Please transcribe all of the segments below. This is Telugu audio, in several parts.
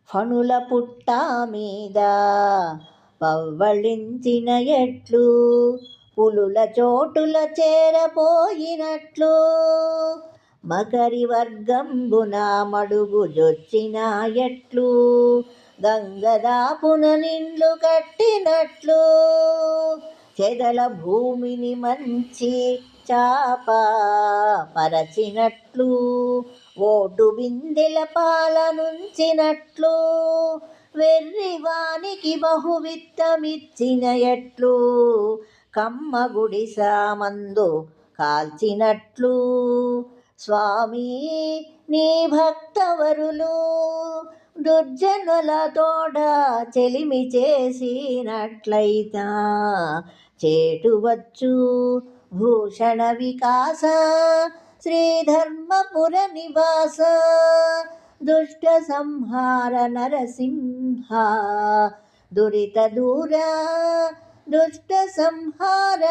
ఫణుల పుట్ట మీద పవ్వళించిన ఎట్లు పులుల చోటుల చేరపోయినట్లు మకరి వర్గంబున మడుగు జొచ్చిన ఎట్లు గంగదాపున నిండ్లు కట్టినట్లు చెదల భూమిని మంచి చాప పరచినట్లు ఓటు బిందెల పాలనుంచినట్లు వెర్రివానికి బహువిత్తమిచ్చిన ఎట్లు కమ్మ గుడిసామందు కాల్చినట్లు స్వామి నీ భక్తవరులు దుర్జనుల తోడ చెలిమి చేసినట్లయితా చేటువచ్చు భూషణ వికాస శ్రీధర్మపుర నివాస దుష్ట సంహార నరసింహ దురిత దూర దుష్ట సంహార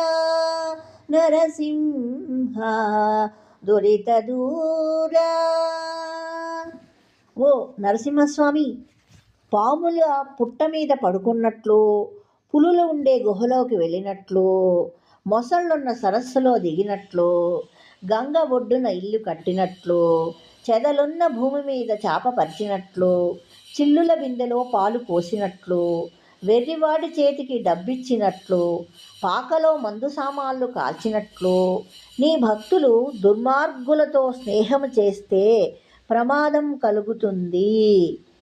నరసింహ దురిత దూర. ఓ నరసింహస్వామి, పాములు ఆ పుట్ట మీద పడుకున్నట్లు, పులులు ఉండే గుహలోకి వెళ్ళినట్లు, మొసళ్ళున్న సరస్సులో దిగినట్లు, గంగ ఒడ్డున ఇల్లు కట్టినట్లు, చెదలున్న భూమి మీద చాప పరిచినట్లు, చిల్లుల బిందెలో పాలు పోసినట్లు, వెర్రివాడి చేతికి డబ్బిచ్చినట్లు, పాకలో మందు సామాన్లు కాల్చినట్లు, నీ భక్తులు దుర్మార్గులతో స్నేహం చేస్తే ప్రమాదం కలుగుతుంది.